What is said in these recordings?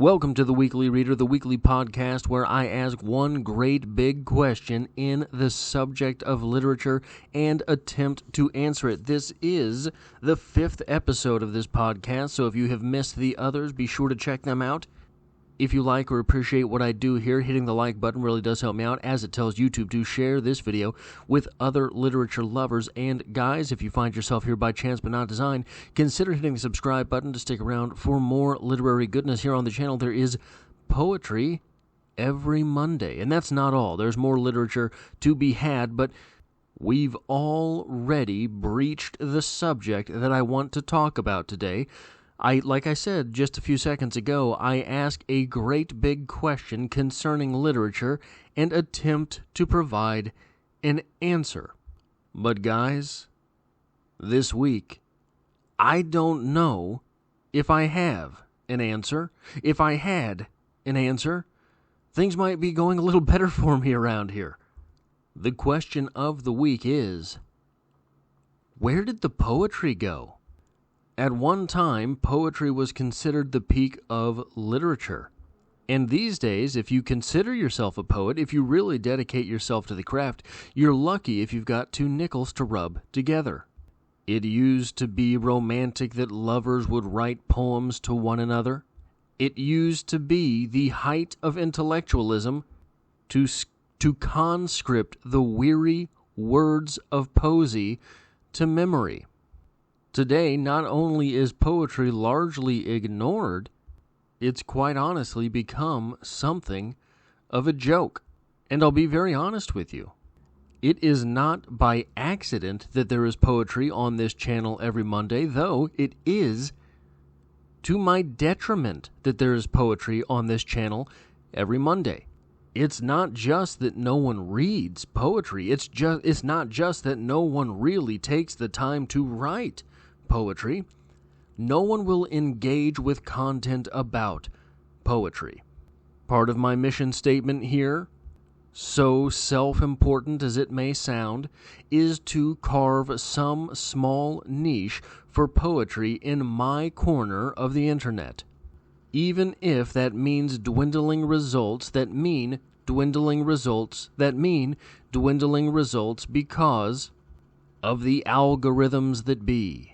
Welcome to The Weekly Reader, the weekly podcast where I ask one great big question in the subject of literature and attempt to answer it. This is the 5th episode of this podcast, so if you have missed the others, be sure to check them out. If you like or appreciate what I do here, hitting the like button really does help me out, as it tells YouTube to share this video with other literature lovers. And guys, if you find yourself here by chance but not design, consider hitting the subscribe button to stick around for more literary goodness here on the channel. There is poetry every Monday, and that's not all. There's more literature to be had, but we've already breached the subject that I want to talk about today. Like I said just a few seconds ago, I ask a great big question concerning literature and attempt to provide an answer. But guys, this week, I don't know if I have an answer. If I had an answer, things might be going a little better for me around here. The question of the week is, where did the poetry go? At one time, poetry was considered the peak of literature. And these days, if you consider yourself a poet, if you really dedicate yourself to the craft, you're lucky if you've got 2 nickels to rub together. It used to be romantic that lovers would write poems to one another. It used to be the height of intellectualism to conscript the weary words of poesy to memory. Today, not only is poetry largely ignored, it's quite honestly become something of a joke. And I'll be very honest with you. It is not by accident that there is poetry on this channel every Monday, though it is to my detriment that there is poetry on this channel every Monday. It's not just that no one reads poetry. It's not just that no one really takes the time to write poetry. No one will engage with content about poetry. Part of my mission statement here, so self-important as it may sound, is to carve some small niche for poetry in my corner of the internet. Even if that means dwindling results that mean dwindling results because of the algorithms that be.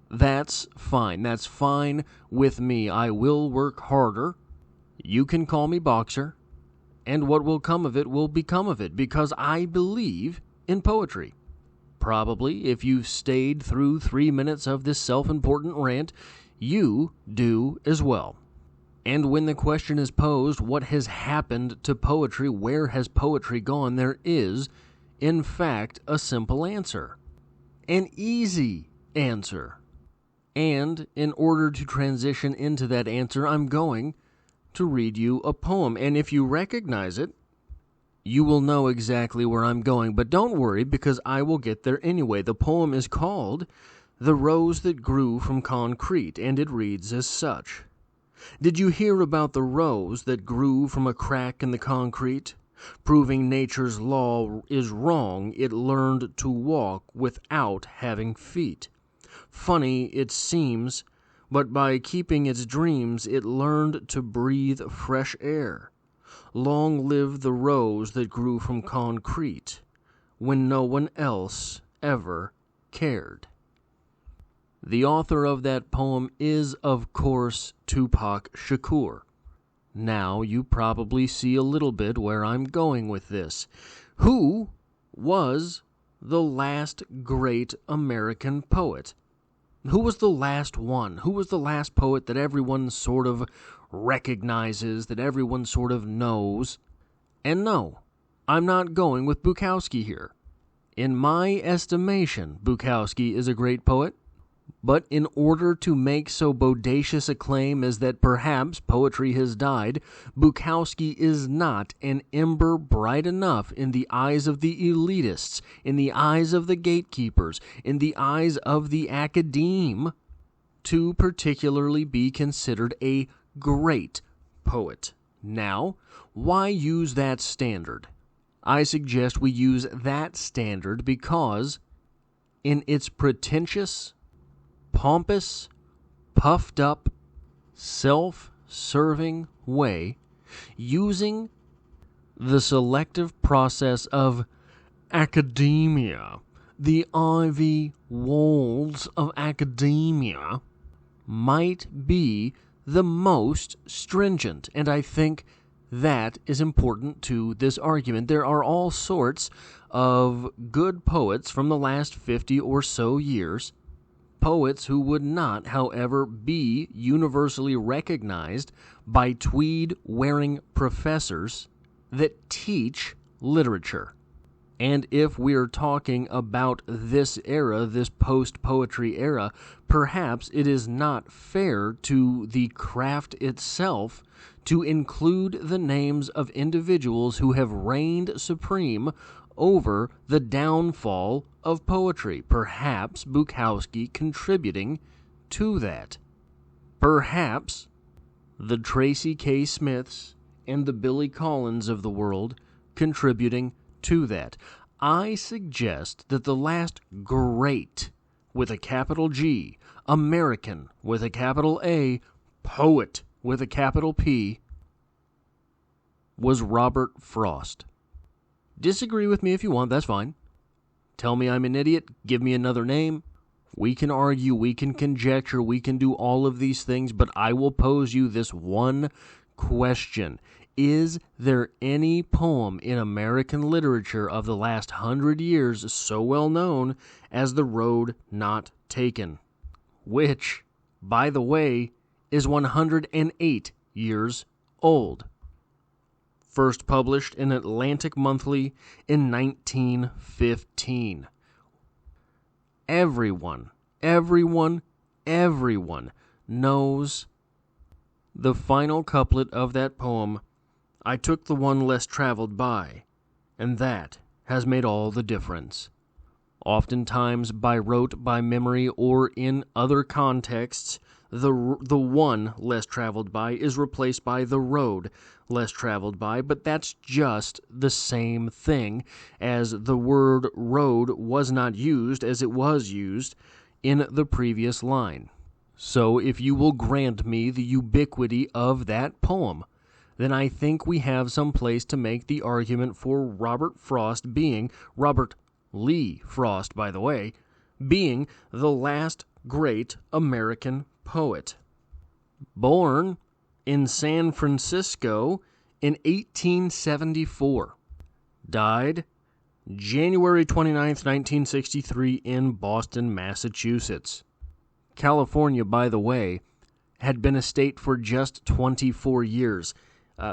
That's fine. That's fine with me. I will work harder. You can call me Boxer. And what will come of it will become of it, because I believe in poetry. Probably, if you've stayed through 3 minutes of this self-important rant, you do as well. And when the question is posed, what has happened to poetry? Where has poetry gone? There is, in fact, a simple answer. An easy answer. And in order to transition into that answer, I'm going to read you a poem. And if you recognize it, you will know exactly where I'm going. But don't worry, because I will get there anyway. The poem is called "The Rose That Grew from Concrete," and it reads as such. Did you hear about the rose that grew from a crack in the concrete? Proving nature's law is wrong, it learned to walk without having feet. Funny it seems, but by keeping its dreams, it learned to breathe fresh air. Long live the rose that grew from concrete, when no one else ever cared. The author of that poem is, of course, Tupac Shakur. Now you probably see a little bit where I'm going with this. Who was the last great American poet? Who was the last one? Who was the last poet that everyone sort of recognizes, that everyone sort of knows? And no, I'm not going with Bukowski here. In my estimation, Bukowski is a great poet, but in order to make so bodacious a claim as that perhaps poetry has died, Bukowski is not an ember bright enough in the eyes of the elitists, in the eyes of the gatekeepers, in the eyes of the academe, to particularly be considered a great poet. Now, why use that standard? I suggest we use that standard because in its pretentious, pompous, puffed up, self self-serving way, using the selective process of academia, the ivy walls of academia, might be the most stringent. And I think that is important to this argument. There are all sorts of good poets from the last 50 or so years, poets who would not, however, be universally recognized by tweed-wearing professors that teach literature. And if we're talking about this era, this post-poetry era, perhaps it is not fair to the craft itself to include the names of individuals who have reigned supreme over the downfall of poetry, perhaps Bukowski contributing to that. Perhaps the Tracy K. Smiths and the Billy Collins of the world contributing to that. I suggest that the last great, with a capital G, American with a capital A, poet with a capital P, was Robert Frost. Disagree with me if you want, that's fine. Tell me I'm an idiot, give me another name. We can argue, we can conjecture, we can do all of these things, but I will pose you this one question. Is there any poem in American literature of the last 100 years so well known as The Road Not Taken, which, by the way, is 108 years old? First published in Atlantic Monthly in 1915. Everyone knows the final couplet of that poem. I took the one less traveled by, and that has made all the difference. Oftentimes by rote, by memory, or in other contexts, the one less traveled by is replaced by the road less traveled by, but that's just the same thing, as the word road was not used as it was used in the previous line. So if you will grant me the ubiquity of that poem, then I think we have some place to make the argument for Robert Frost being, Robert Lee Frost, by the way, being the last great American poet. Born in San Francisco in 1874. Died January 29th, 1963 in Boston, Massachusetts. California, by the way, had been a state for just 24 years.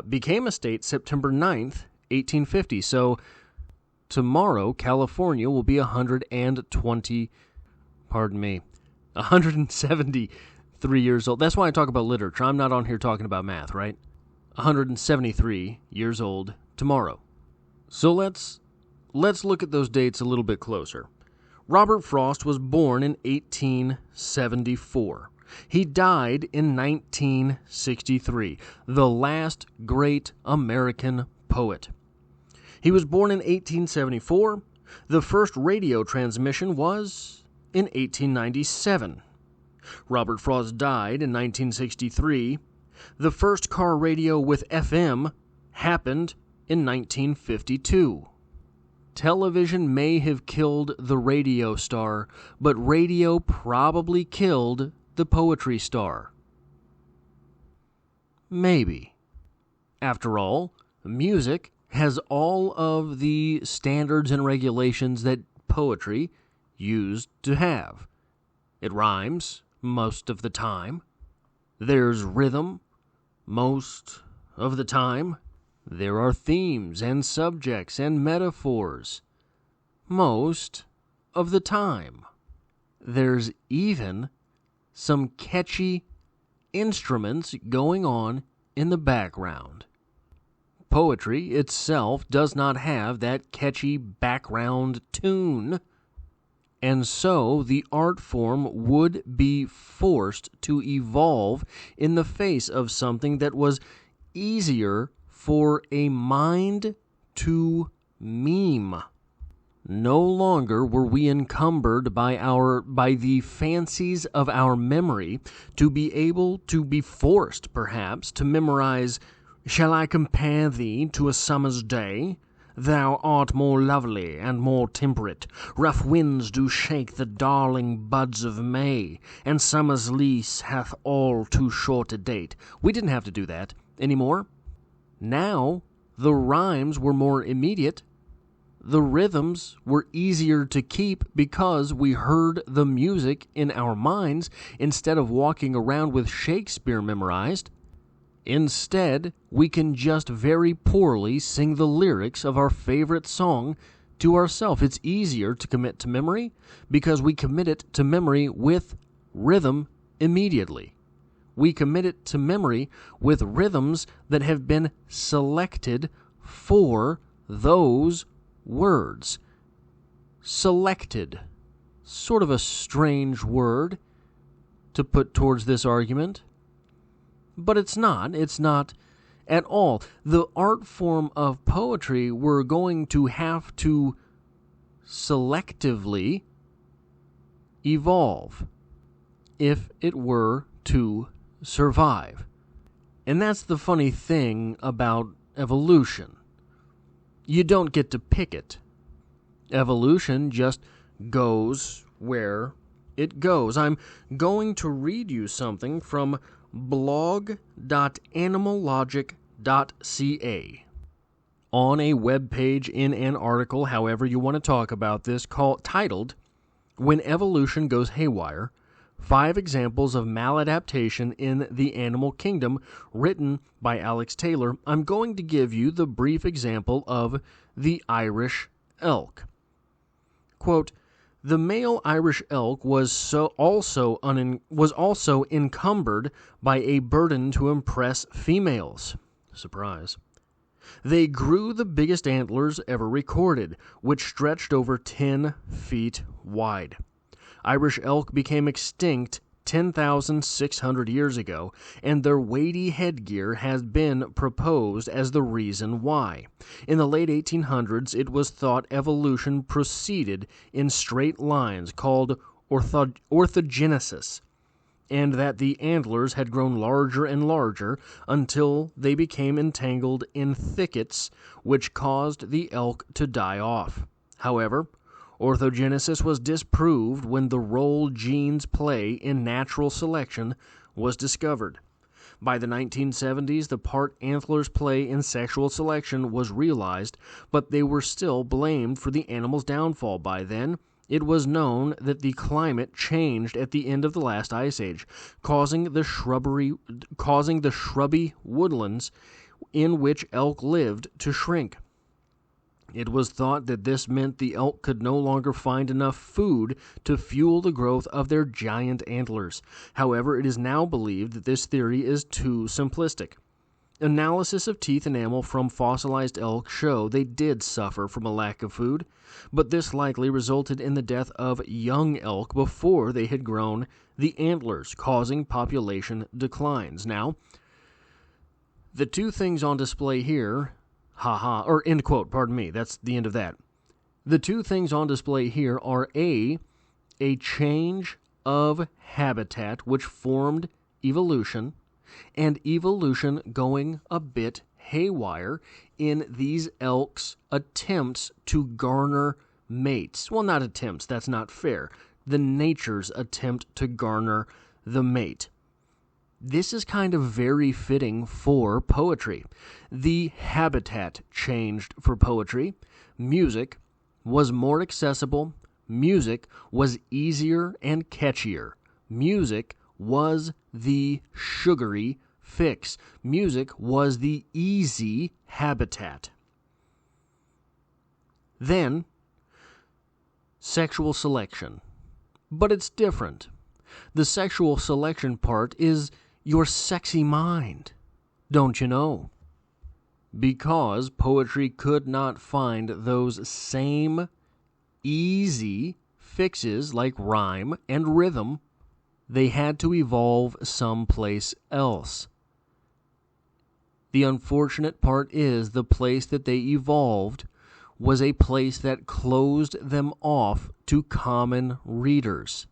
Became a state September 9th, 1850. So tomorrow, California will be 173 years old. That's why I talk about literature. I'm not on here talking about math, right? 173 years old tomorrow. So let's look at those dates a little bit closer. Robert Frost was born in 1874. He died in 1963, the last great American poet. He was born in 1874. The first radio transmission was in 1897. Robert Frost died in 1963. The first car radio with FM happened in 1952. Television may have killed the radio star, but radio probably killed the poetry star. Maybe. After all, music has all of the standards and regulations that poetry used to have. It rhymes most of the time. There's rhythm most of the time. There are themes and subjects and metaphors most of the time. There's even some catchy instruments going on in the background. Poetry itself does not have that catchy background tune, and so the art form would be forced to evolve in the face of something that was easier for a mind to meme. No longer were we encumbered by the fancies of our memory to be forced, perhaps, to memorize, "Shall I compare thee to a summer's day? Thou art more lovely and more temperate. Rough winds do shake the darling buds of May, and summer's lease hath all too short a date." We didn't have to do that anymore. Now, the rhymes were more immediate. The rhythms were easier to keep because we heard the music in our minds instead of walking around with Shakespeare memorized. Instead, we can just very poorly sing the lyrics of our favorite song to ourselves. It's easier to commit to memory because we commit it to memory with rhythm immediately. We commit it to memory with rhythms that have been selected for those words. Selected. Sort of a strange word to put towards this argument. But it's not. It's not at all. The art form of poetry we're going to have to selectively evolve if it were to survive. And that's the funny thing about evolution. You don't get to pick it. Evolution just goes where it goes. I'm going to read you something from blog.animallogic.ca. On a web page in an article, however you want to talk about this, titled, "When Evolution Goes Haywire, 5 Examples of Maladaptation in the Animal Kingdom," written by Alex Taylor, I'm going to give you the brief example of the Irish elk. Quote, "The male Irish elk was also encumbered by a burden to impress females." Surprise. "They grew the biggest antlers ever recorded, which stretched over 10 feet wide. Irish elk became extinct 10,600 years ago, and their weighty headgear has been proposed as the reason why. In the late 1800s, it was thought evolution proceeded in straight lines called orthogenesis, and that the antlers had grown larger and larger until they became entangled in thickets, which caused the elk to die off. However, orthogenesis was disproved when the role genes play in natural selection was discovered. By the 1970s, the part antlers play in sexual selection was realized, but they were still blamed for the animal's downfall. By then, it was known that the climate changed at the end of the last ice age, causing the shrubby woodlands in which elk lived to shrink. It was thought that this meant the elk could no longer find enough food to fuel the growth of their giant antlers. However, it is now believed that this theory is too simplistic. Analysis of teeth enamel from fossilized elk show they did suffer from a lack of food, but this likely resulted in the death of young elk before they had grown the antlers, causing population declines. Now, the two things on display here, end quote, pardon me, that's the end of that. The two things on display here are a change of habitat which formed evolution, and evolution going a bit haywire in these elks' attempts to garner mates. Well, not attempts, that's not fair. The nature's attempt to garner the mate. This is kind of very fitting for poetry. The habitat changed for poetry. Music was more accessible. Music was easier and catchier. Music was the sugary fix. Music was the easy habitat. Then, sexual selection. But it's different. The sexual selection part is your sexy mind, don't you know? Because poetry could not find those same easy fixes like rhyme and rhythm, they had to evolve someplace else. The unfortunate part is the place that they evolved was a place that closed them off to common readers.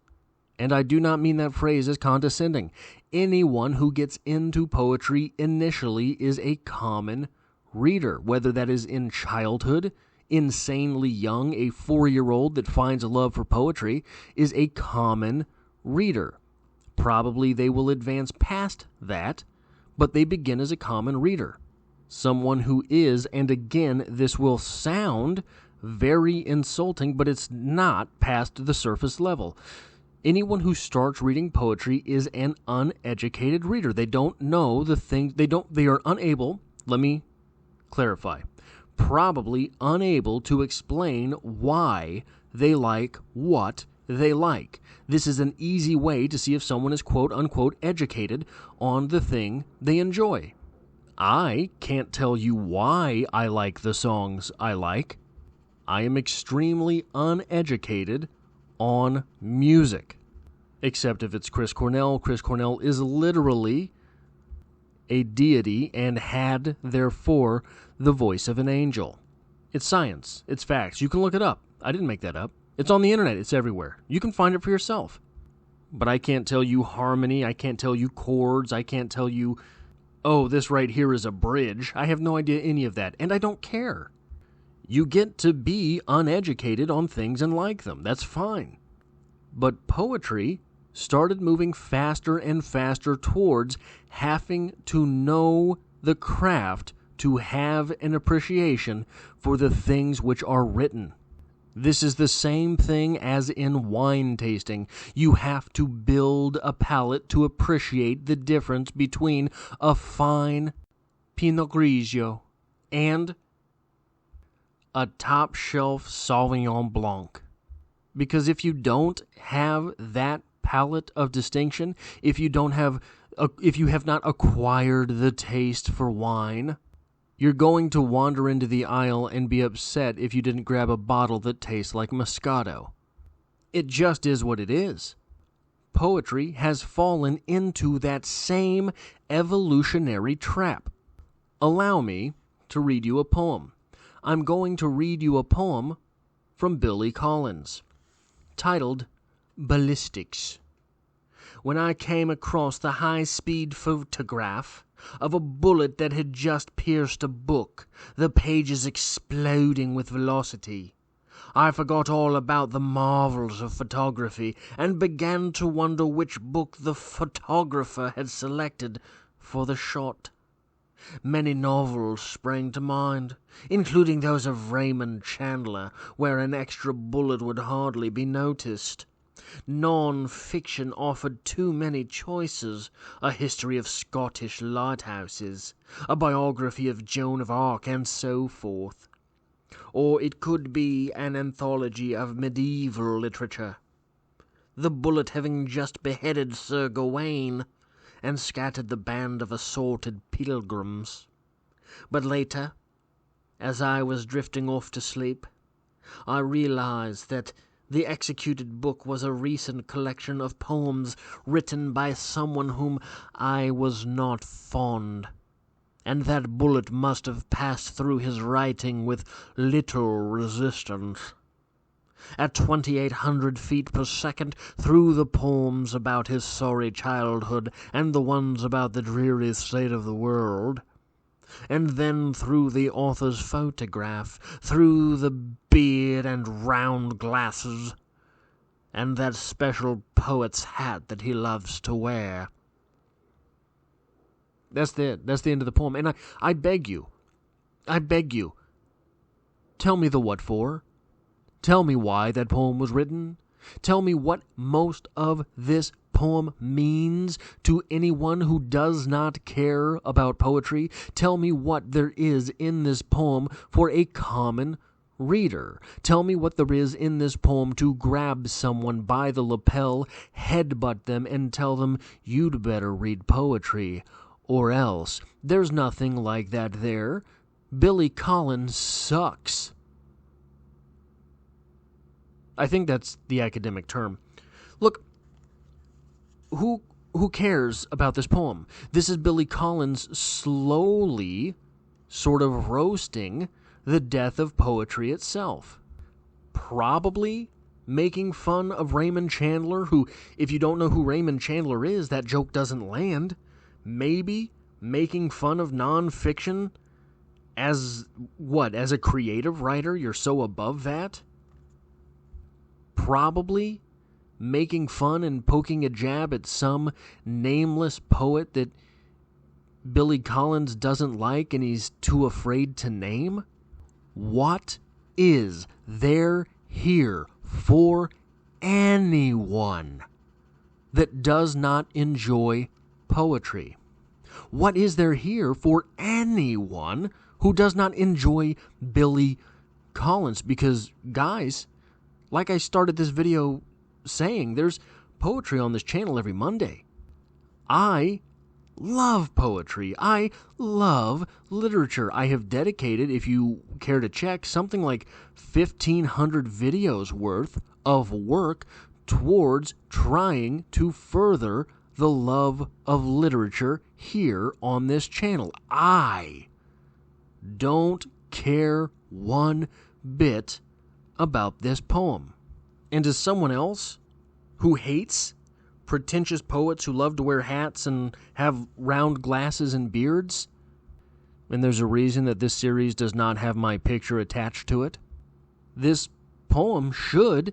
And I do not mean that phrase as condescending. Anyone who gets into poetry initially is a common reader, whether that is in childhood, insanely young, a 4-year-old that finds a love for poetry is a common reader. Probably they will advance past that, but they begin as a common reader. Someone who is, and again, this will sound very insulting, but it's not past the surface level. Anyone who starts reading poetry is an uneducated reader. They don't know the things, they are unable, let me clarify, probably unable to explain why they like what they like. This is an easy way to see if someone is quote-unquote educated on the thing they enjoy. I can't tell you why I like the songs I like. I am extremely uneducated on music, except if it's Chris Cornell. Chris Cornell is literally a deity and had, therefore, the voice of an angel. It's science. It's facts. You can look it up. I didn't make that up. It's on the internet. It's everywhere. You can find it for yourself. But I can't tell you harmony. I can't tell you chords. I can't tell you, oh, this right here is a bridge. I have no idea any of that, and I don't care. You get to be uneducated on things and like them. That's fine. But poetry started moving faster and faster towards having to know the craft to have an appreciation for the things which are written. This is the same thing as in wine tasting. You have to build a palate to appreciate the difference between a fine Pinot Grigio and a top-shelf Sauvignon Blanc. Because if you don't have that palate of distinction, if you have not acquired the taste for wine, you're going to wander into the aisle and be upset if you didn't grab a bottle that tastes like Moscato. It just is what it is. Poetry has fallen into that same evolutionary trap. Allow me to read you a poem. I'm going to read you a poem from Billy Collins, titled Ballistics. When I came across the high-speed photograph of a bullet that had just pierced a book, the pages exploding with velocity, I forgot all about the marvels of photography and began to wonder which book the photographer had selected for the shot. Many novels sprang to mind, including those of Raymond Chandler, where an extra bullet would hardly be noticed. Non-fiction offered too many choices: a history of Scottish lighthouses, a biography of Joan of Arc, and so forth. Or it could be an anthology of medieval literature, the bullet having just beheaded Sir Gawain and scattered the band of assorted pilgrims. But later, as I was drifting off to sleep, I realized that the executed book was a recent collection of poems written by someone whom I was not fond, and that bullet must have passed through his writing with little resistance. At 2,800 feet per second, through the poems about his sorry childhood and the ones about the dreary state of the world, and then through the author's photograph, through the beard and round glasses, and that special poet's hat that he loves to wear. That's it. That's the end of the poem. And I beg you, tell me the what for. Tell me why that poem was written. Tell me what most of this poem means to anyone who does not care about poetry. Tell me what there is in this poem for a common reader. Tell me what there is in this poem to grab someone by the lapel, headbutt them, and tell them, you'd better read poetry, or else. There's nothing like that there. Billy Collins sucks. I think that's the academic term. Look, who cares about this poem? This is Billy Collins slowly sort of roasting the death of poetry itself. Probably making fun of Raymond Chandler, who, if you don't know who Raymond Chandler is, that joke doesn't land. Maybe making fun of nonfiction as what? As a creative writer, you're so above that? Probably making fun and poking a jab at some nameless poet that Billy Collins doesn't like and he's too afraid to name? What is there here for anyone that does not enjoy poetry? What is there here for anyone who does not enjoy Billy Collins? Because, guys, like I started this video saying, there's poetry on this channel every Monday. I love poetry. I love literature. I have dedicated, if you care to check, something like 1,500 videos worth of work towards trying to further the love of literature here on this channel. I don't care one bit about this poem. And as someone else who hates pretentious poets who love to wear hats and have round glasses and beards, and there's a reason that this series does not have my picture attached to it, this poem should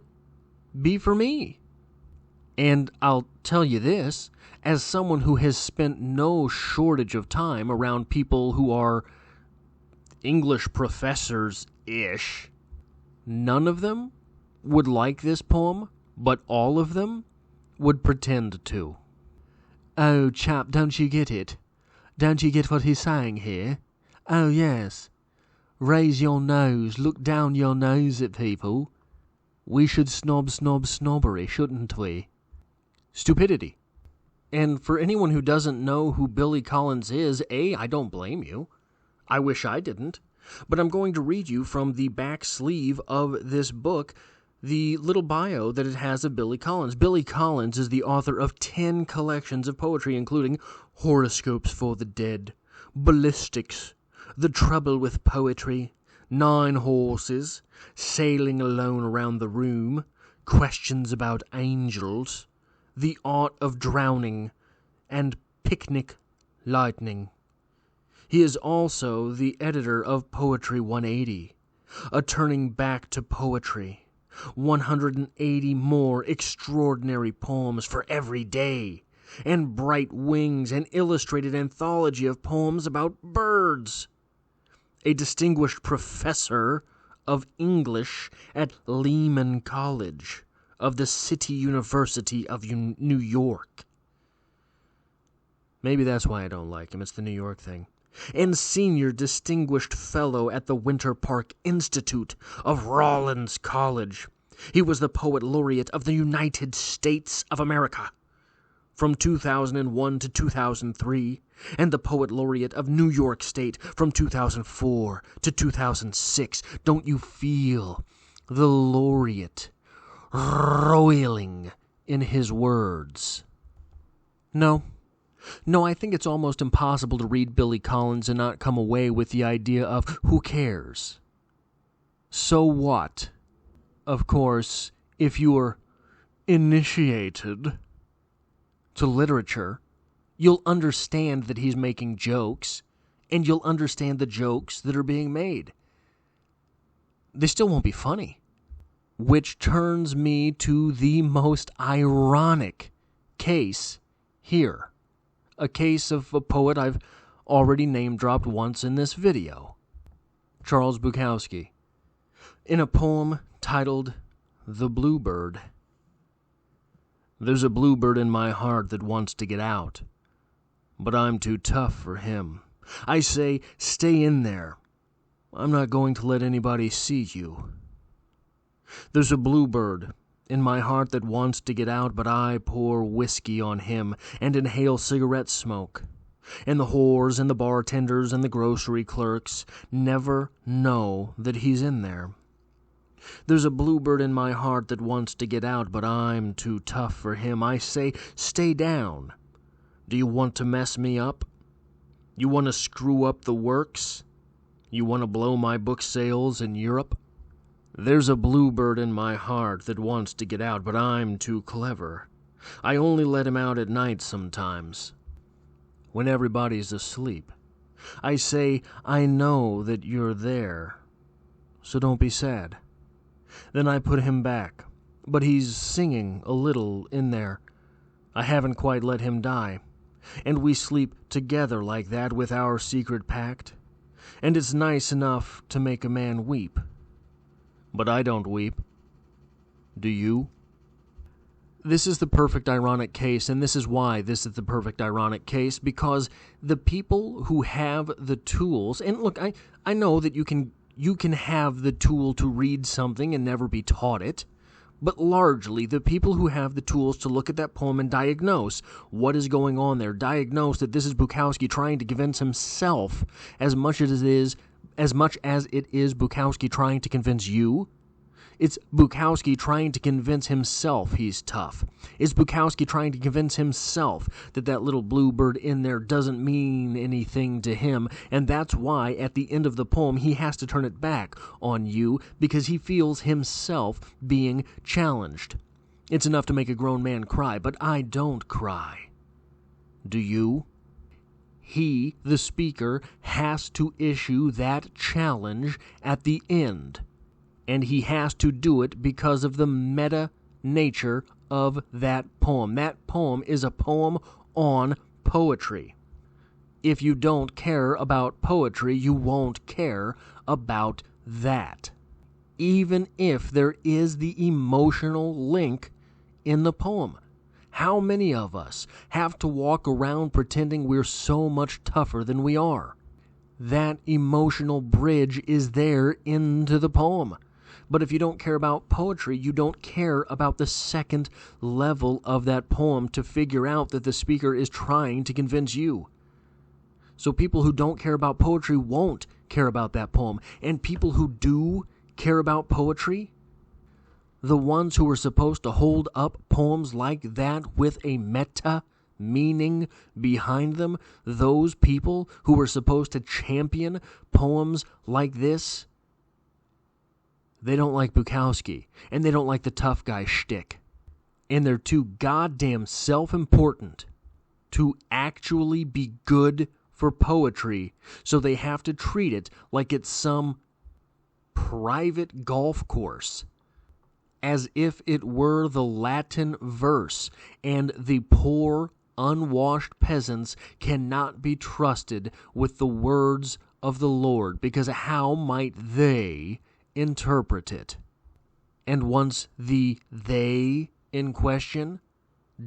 be for me. And I'll tell you this, as someone who has spent no shortage of time around people who are English professors-ish, none of them would like this poem, but all of them would pretend to. Oh, chap, don't you get it? Don't you get what he's saying here? Oh, yes. Raise your nose, look down your nose at people. We should snobbery, shouldn't we? Stupidity. And for anyone who doesn't know who Billy Collins is, I don't blame you. I wish I didn't. But I'm going to read you from the back sleeve of this book the little bio that it has of Billy Collins. Billy Collins is the author of 10 collections of poetry, including Horoscopes for the Dead, Ballistics, The Trouble with Poetry, 9 Horses, Sailing Alone Around the Room, Questions About Angels, The Art of Drowning, and Picnic Lightning. He is also the editor of Poetry 180, A Turning Back to Poetry, 180 more extraordinary poems for every day, and Bright Wings, an illustrated anthology of poems about birds. A distinguished professor of English at Lehman College of the City University of New York. Maybe that's why I don't like him. It's the New York thing. And senior distinguished fellow at the Winter Park Institute of Rollins College. He was the poet laureate of the United States of America from 2001 to 2003, and the poet laureate of New York State from 2004 to 2006. Don't you feel the laureate roiling in his words? No, I think it's almost impossible to read Billy Collins and not come away with the idea of, who cares? So what? Of course, if you're initiated to literature, you'll understand that he's making jokes, and you'll understand the jokes that are being made. They still won't be funny. Which turns me to the most ironic case here. A case of a poet I've already name-dropped once in this video. Charles Bukowski. In a poem titled The Bluebird. There's a bluebird in my heart that wants to get out, but I'm too tough for him. I say, stay in there. I'm not going to let anybody see you. There's a bluebird in my heart that wants to get out, but I pour whiskey on him and inhale cigarette smoke. And the whores and the bartenders and the grocery clerks never know that he's in there. There's a bluebird in my heart that wants to get out, but I'm too tough for him. I say, stay down. Do you want to mess me up? You want to screw up the works? You want to blow my book sales in Europe? There's a bluebird in my heart that wants to get out, but I'm too clever. I only let him out at night sometimes, when everybody's asleep. I say, I know that you're there, so don't be sad. Then I put him back, but he's singing a little in there. I haven't quite let him die, and we sleep together like that with our secret pact, and it's nice enough to make a man weep. But I don't weep. Do you? This is the perfect ironic case, and this is why this is the perfect ironic case, because the people who have the tools, and look, I know that you can have the tool to read something and never be taught it, but largely the people who have the tools to look at that poem and diagnose what is going on there, diagnose that this is Bukowski trying to convince himself as much as it is Bukowski trying to convince you. It's Bukowski trying to convince himself he's tough. It's Bukowski trying to convince himself that that little bluebird in there doesn't mean anything to him, and that's why at the end of the poem he has to turn it back on you, because he feels himself being challenged. It's enough to make a grown man cry, but I don't cry. Do you? He, the speaker, has to issue that challenge at the end. And he has to do it because of the meta nature of that poem. That poem is a poem on poetry. If you don't care about poetry, you won't care about that. Even if there is the emotional link in the poem. How many of us have to walk around pretending we're so much tougher than we are? That emotional bridge is there into the poem. But if you don't care about poetry, you don't care about the second level of that poem to figure out that the speaker is trying to convince you. So people who don't care about poetry won't care about that poem. And people who do care about poetry, the ones who are supposed to hold up poems like that with a meta meaning behind them, those people who are supposed to champion poems like this, they don't like Bukowski, and they don't like the tough guy shtick. And they're too goddamn self-important to actually be good for poetry, so they have to treat it like it's some private golf course, as if it were the Latin verse, and the poor, unwashed peasants cannot be trusted with the words of the Lord, because how might they interpret it? And once the they in question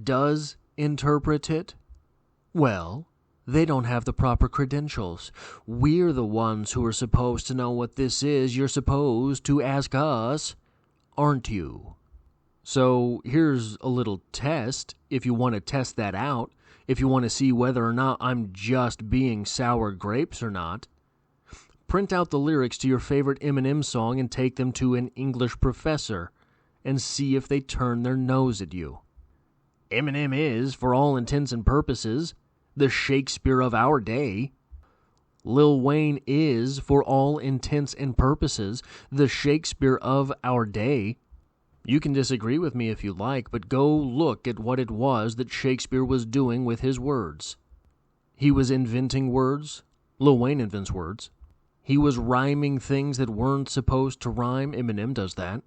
does interpret it, well, they don't have the proper credentials. We're the ones who are supposed to know what this is. You're supposed to ask us, aren't you? So here's a little test, if you want to test that out, if you want to see whether or not I'm just being sour grapes or not. Print out the lyrics to your favorite Eminem song and take them to an English professor and see if they turn their nose at you. Eminem is, for all intents and purposes, the Shakespeare of our day. Lil Wayne is, for all intents and purposes, the Shakespeare of our day. You can disagree with me if you like, but go look at what it was that Shakespeare was doing with his words. He was inventing words. Lil Wayne invents words. He was rhyming things that weren't supposed to rhyme. Eminem does that.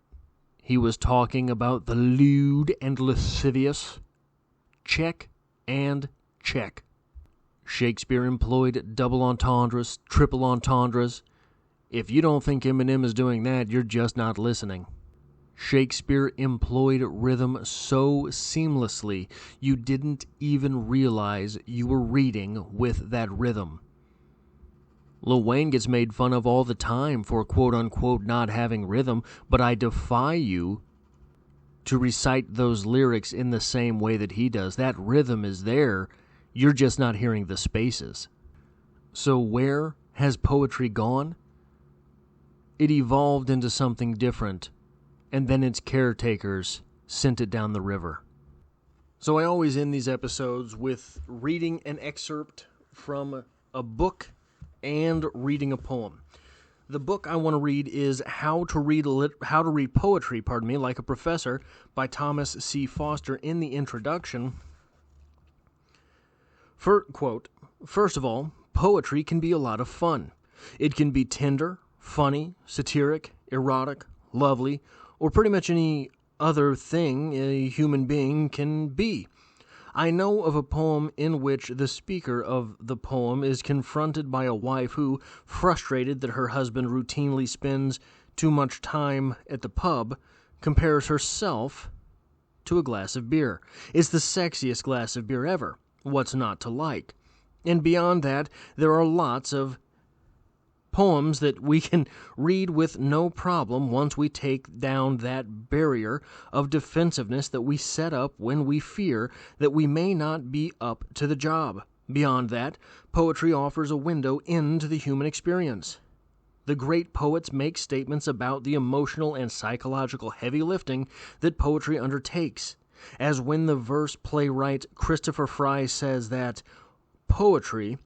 He was talking about the lewd and lascivious. Check and check. Shakespeare employed double entendres, triple entendres. If you don't think Eminem is doing that, you're just not listening. Shakespeare employed rhythm so seamlessly, you didn't even realize you were reading with that rhythm. Lil Wayne gets made fun of all the time for quote-unquote not having rhythm, but I defy you to recite those lyrics in the same way that he does. That rhythm is there, you're just not hearing the spaces. So where has poetry gone? It evolved into something different, and then its caretakers sent it down the river. So I always end these episodes with reading an excerpt from a book and reading a poem. The book I want to read is How to Read Poetry, Like a Professor by Thomas C. Foster. In the introduction, quote, "First of all, poetry can be a lot of fun. It can be tender, funny, satiric, erotic, lovely, or pretty much any other thing a human being can be. I know of a poem in which the speaker of the poem is confronted by a wife who, frustrated that her husband routinely spends too much time at the pub, compares herself to a glass of beer. It's the sexiest glass of beer ever. What's not to like? And beyond that, there are lots of poems that we can read with no problem once we take down that barrier of defensiveness that we set up when we fear that we may not be up to the job. Beyond that, poetry offers a window into the human experience. The great poets make statements about the emotional and psychological heavy lifting that poetry undertakes, as when the verse playwright Christopher Fry says that poetry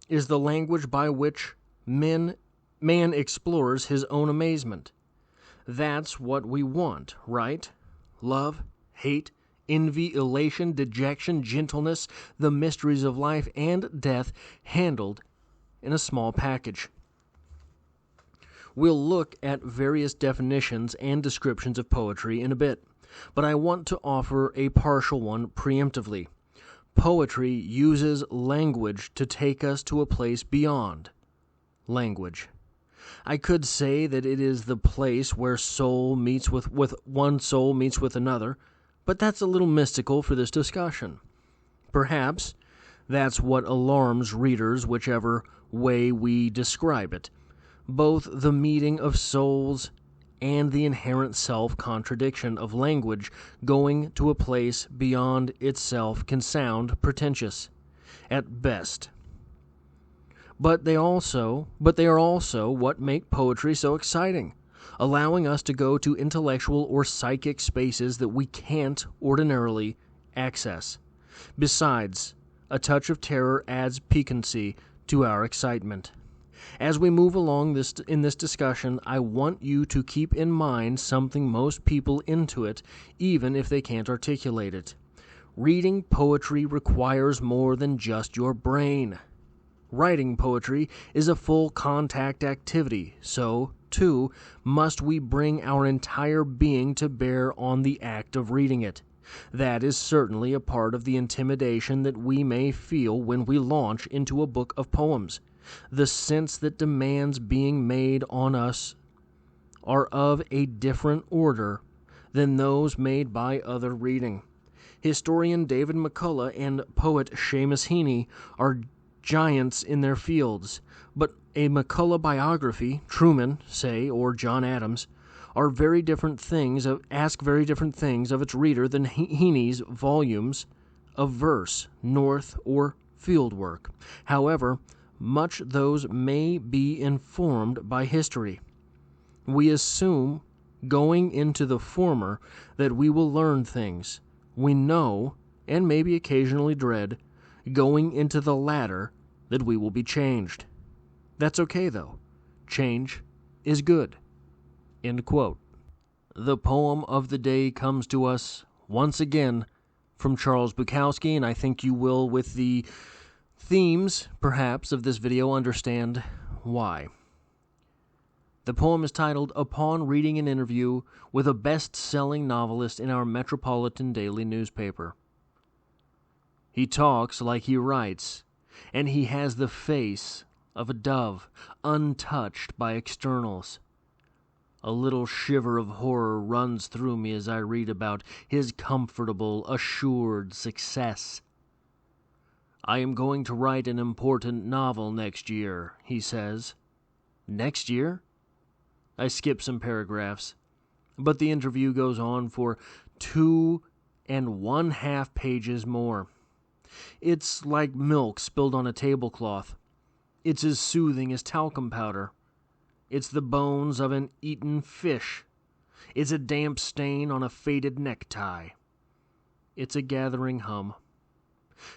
is the language by which man explores his own amazement. That's what we want, right? Love, hate, envy, elation, dejection, gentleness, the mysteries of life and death handled in a small package." We'll look at various definitions and descriptions of poetry in a bit, but I want to offer a partial one preemptively. Poetry uses language to take us to a place beyond language. I could say that it is the place where soul meets with one soul meets with another, but that's a little mystical for this discussion. Perhaps that's what alarms readers, whichever way we describe it. Both the meeting of souls and the inherent self-contradiction of language going to a place beyond itself can sound pretentious at best. But they are also what make poetry so exciting, allowing us to go to intellectual or psychic spaces that we can't ordinarily access. Besides, a touch of terror adds piquancy to our excitement. As we move along in this discussion, I want you to keep in mind something most people intuit, even if they can't articulate it. Reading poetry requires more than just your brain. Writing poetry is a full contact activity, so, too, must we bring our entire being to bear on the act of reading it. That is certainly a part of the intimidation that we may feel when we launch into a book of poems. The sense that demands being made on us are of a different order than those made by other reading. Historian David McCullough and poet Seamus Heaney are giants in their fields, but a McCullough biography, Truman, say, or John Adams, ask very different things of its reader than Heaney's volumes of verse, North, or Fieldwork. However, much those may be informed by history. We assume, going into the former, that we will learn things we know and maybe occasionally dread, going into the latter, that we will be changed. That's okay, though. Change is good." End quote. The poem of the day comes to us, once again, from Charles Bukowski, and I think you will, with the themes, perhaps, of this video, understand why. The poem is titled "Upon Reading an Interview with a Best-Selling Novelist in Our Metropolitan Daily Newspaper." He talks like he writes, and he has the face of a dove, untouched by externals. A little shiver of horror runs through me as I read about his comfortable, assured success. "I am going to write an important novel next year," he says. Next year? I skip some paragraphs, but the interview goes on for 2½ pages more. It's like milk spilled on a tablecloth. It's as soothing as talcum powder. It's the bones of an eaten fish. It's a damp stain on a faded necktie. It's a gathering hum.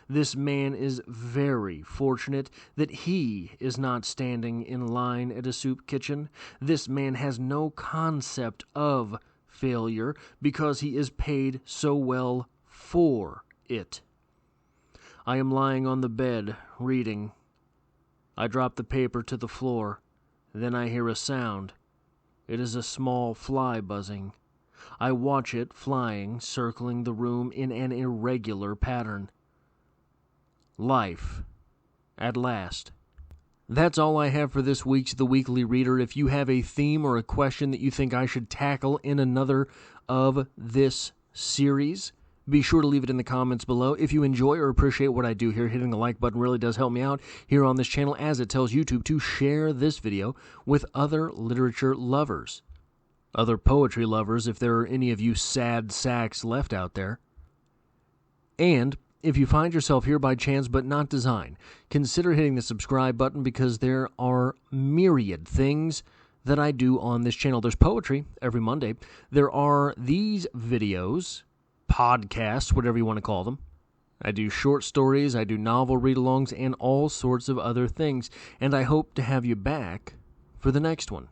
This man is very fortunate that he is not standing in line at a soup kitchen. This man has no concept of failure because he is paid so well for it. I am lying on the bed, reading. I drop the paper to the floor. Then I hear a sound. It is a small fly buzzing. I watch it flying, circling the room in an irregular pattern. Life, at last. That's all I have for this week's The Weekly Reader. If you have a theme or a question that you think I should tackle in another of this series, be sure to leave it in the comments below. If you enjoy or appreciate what I do here, hitting the like button really does help me out here on this channel, as it tells YouTube to share this video with other literature lovers, other poetry lovers, if there are any of you sad sacks left out there. And if you find yourself here by chance but not design, consider hitting the subscribe button, because there are myriad things that I do on this channel. There's poetry every Monday. There are these videos, podcasts, whatever you want to call them. I do short stories, I do novel read-alongs, and all sorts of other things. And I hope to have you back for the next one.